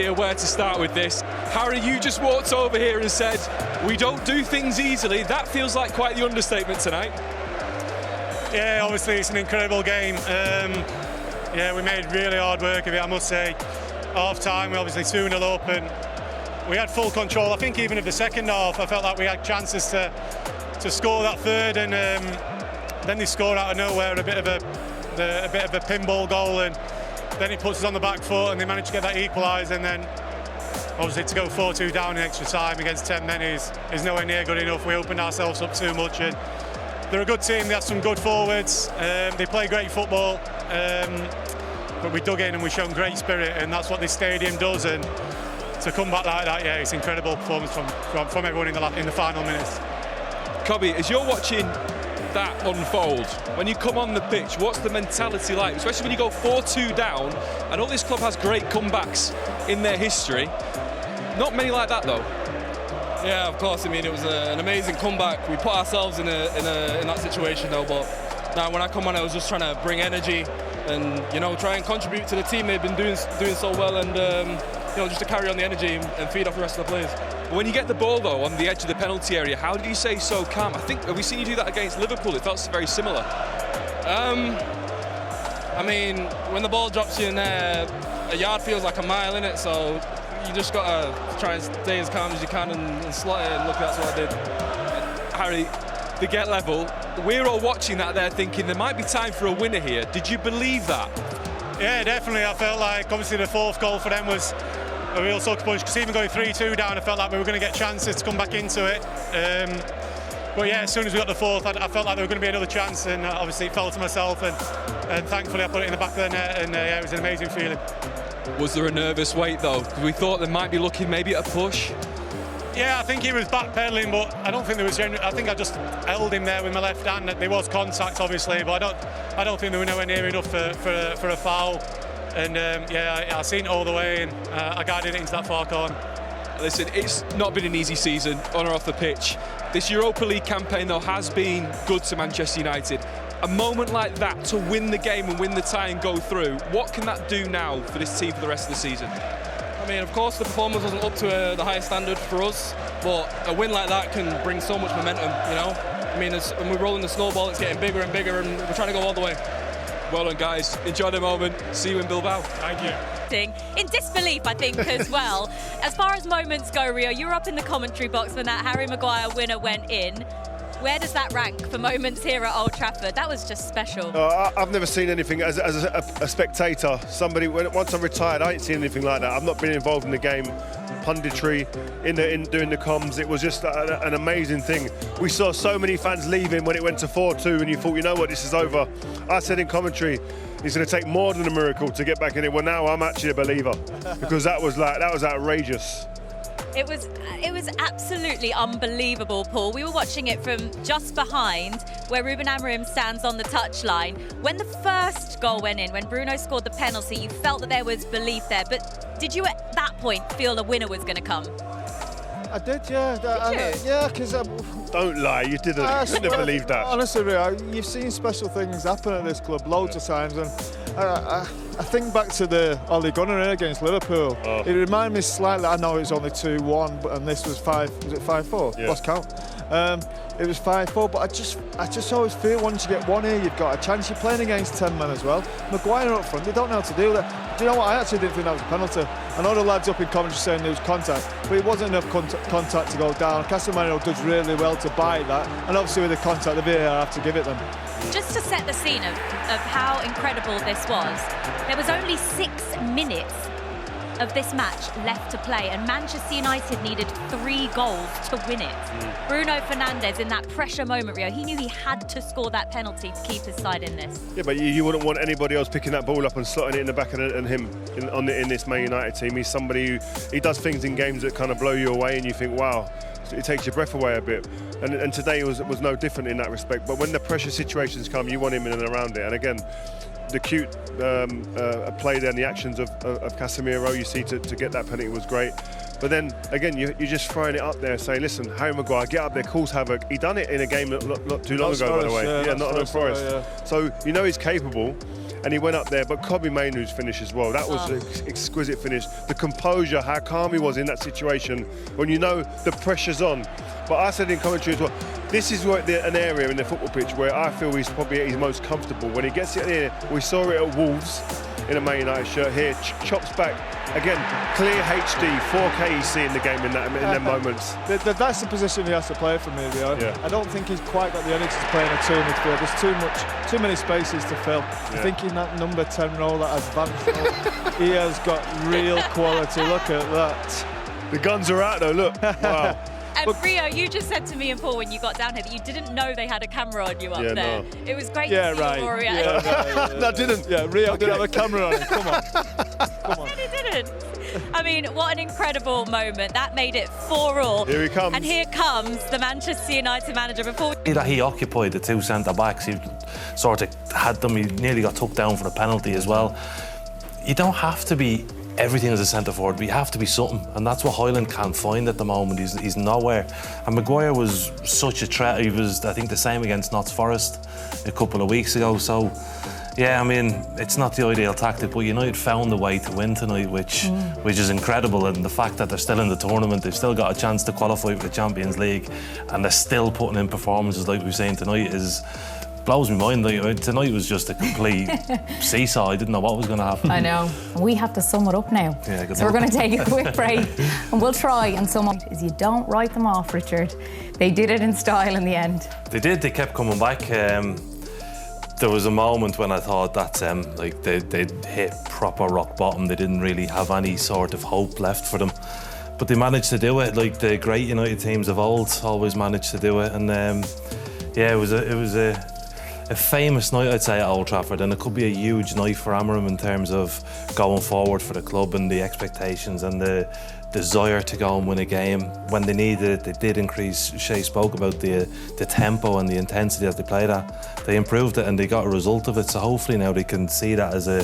idea where to start with this. Harry, you just walked over here and said, we don't do things easily. That feels like quite the understatement tonight. Yeah, obviously it's an incredible game. Yeah, we made really hard work of it, I must say. Half time, we obviously 2-0 up, and we had full control. I think even of the second half, I felt like we had chances to score that third, and then they scored out of nowhere a bit of a pinball goal, and then it puts us on the back foot, and they managed to get that equaliser, and then obviously to go 4-2 down in extra time against 10 men is nowhere near good enough. We opened ourselves up too much, and they're a good team. They have some good forwards. They play great football, but we dug in and we shown great spirit, and that's what this stadium does. And to come back like that, yeah, it's incredible performance from everyone in the final minutes. Cobby, as you're watching that unfold, when you come on the pitch, what's the mentality like, especially when you go 4-2 down? I know this club has great comebacks in their history. Not many like that though. Yeah, of course. I mean, it was an amazing comeback. We put ourselves in that situation though, but now when I come on, I was just trying to bring energy and, you know, try and contribute to the team. They've been doing so well, and you know, just to carry on the energy and feed off the rest of the players. When you get the ball though on the edge of the penalty area, how did you stay so calm? I think, have we seen you do that against Liverpool? It felt very similar. I mean, when the ball drops you in there, a yard feels like a mile, innit? So you just got to try and stay as calm as you can and slot it, and look, that's what I did. Harry, the get level, we're all watching that there thinking there might be time for a winner here. Did you believe that? Yeah, definitely. I felt like obviously the fourth goal for them was a real sucker punch, because even going 3-2 down, I felt like we were going to get chances to come back into it. But yeah, as soon as we got the fourth, I felt like there was going to be another chance, and obviously it fell to myself, and thankfully I put it in the back of the net, and yeah, it was an amazing feeling. Was there a nervous wait though? Because we thought they might be looking maybe at a push. Yeah, I think he was backpedaling, but I don't think there was I think I just held him there with my left hand. There was contact, obviously, but I don't think they were nowhere near enough for a foul. And yeah, I seen it all the way, and I guided it into that far corner. Listen, it's not been an easy season on or off the pitch. This Europa League campaign though has been good to Manchester United. A moment like that to win the game and win the tie and go through, what can that do now for this team for the rest of the season? I mean, of course, the performance wasn't up to the highest standard for us, but a win like that can bring so much momentum, you know? I mean, when we're rolling the snowball, it's getting bigger and bigger, and we're trying to go all the way. Well done, guys. Enjoy the moment. See you in Bilbao. Thank you. In disbelief, I think, as well. As far as moments go, Rio, you were up in the commentary box when that Harry Maguire winner went in. Where does that rank for moments here at Old Trafford? That was just special. I've never seen anything as a spectator. Once I'm retired, I ain't seen anything like that. I've not been involved in the game, punditry, in doing the comms. It was just an amazing thing. We saw so many fans leaving when it went to 4-2, and you thought, you know what, this is over. I said in commentary, it's going to take more than a miracle to get back in it. Well, now I'm actually a believer, because that was outrageous. It was absolutely unbelievable, Paul. We were watching it from just behind where Ruben Amorim stands on the touchline. When the first goal went in, when Bruno scored the penalty, you felt that there was belief there. But did you at that point feel a winner was going to come? I did, yeah. Did you? Yeah, because... Don't lie, you didn't. You couldn't have believed that. Honestly, you've seen special things happen at this club loads of times, and I think back to the Ole Gunnar against Liverpool. Oh. It reminded me slightly. I know it was only 2-1, and this was 5-4? Yeah. Lost count. It was 5-4, but I just always feel once you get one here, you've got a chance. You're playing against 10 men as well. Maguire up front, they don't know how to do that. Do you know what? I actually didn't think that was a penalty. I know the lads up in commentary saying there was contact, but it wasn't enough contact to go down. Casemiro does really well to buy that, and obviously with the contact, the VAR have to give it them. Just to set the scene of how incredible this was, there was only 6 minutes of this match left to play, and Manchester United needed 3 goals to win it. Bruno Fernandes, in that pressure moment, Rio, he knew he had to score that penalty to keep his side in this. Yeah, but you wouldn't want anybody else picking that ball up and slotting it in the back of him in this Man United team. He's somebody he does things in games that kind of blow you away, and you think, wow, it takes your breath away a bit. And today was no different in that respect. But when the pressure situations come, you want him in and around it. And again, the cute play there and the actions of Casemiro, you see, to get that penalty was great. But then, again, you're just throwing it up there saying, listen, Harry Maguire, get up there, cause havoc. He done it in a game not too long ago, by the way. Yeah, Nottingham Forest. Yeah. So, you know he's capable. and he went up there. But Kobbie Mainoo's finish as well, that was an exquisite finish. The composure, how calm he was in that situation when you know the pressure's on. But I said in commentary as well, this is an area in the football pitch where I feel he's probably at his most comfortable. When he gets it here, we saw it at Wolves in a Man United shirt here, chops back. Again, clear HD, 4K you see in the game in them moments. That's the position he has to play for me, Leo. Yeah. I don't think he's quite got the energy to play in a 2 midfield. There's too many spaces to fill. Yeah. I think in that number 10 role, that advanced role, he has got real quality. Look at that. The guns are out though, look. Wow. And Rio, you just said to me and Paul when you got down here that you didn't know they had a camera on you up there. No. It was great to see your reaction. I didn't. Yeah, Rio didn't have a camera on him. Come on. Come on. He didn't. I mean, what an incredible moment. That made it 4-4. Here he comes. And here comes the Manchester United manager. Before that he occupied the 2 centre-backs, he sort of had them, he nearly got took down for the penalty as well. You don't have to be everything as a centre forward, but you have to be something, and that's what Hyland can't find at the moment. He's nowhere. And Maguire was such a threat. He was, I think, the same against Notts Forest a couple of weeks ago. So, yeah, I mean, it's not the ideal tactic, but United found a way to win tonight, which is incredible. And the fact that they're still in the tournament, they've still got a chance to qualify for the Champions League, and they're still putting in performances like we've seen tonight blows my mind. Like, tonight was just a complete seesaw. I didn't know what was going to happen. I know. We have to sum it up now. Yeah, so we're going to take a quick break and we'll try and sum up. Is you don't write them off, Richard. They did it in style in the end. They did. They kept coming back. There was a moment when I thought that like they'd hit proper rock bottom. They didn't really have any sort of hope left for them. But they managed to do it, like the great United teams of old always managed to do it. And yeah, it was a famous night, I'd say, at Old Trafford, and it could be a huge night for Amorim in terms of going forward for the club and the expectations and the desire to go and win a game. When they needed it, they did increase. Shay spoke about the tempo and the intensity that they played at. They improved it and they got a result of it, so hopefully now they can see that as a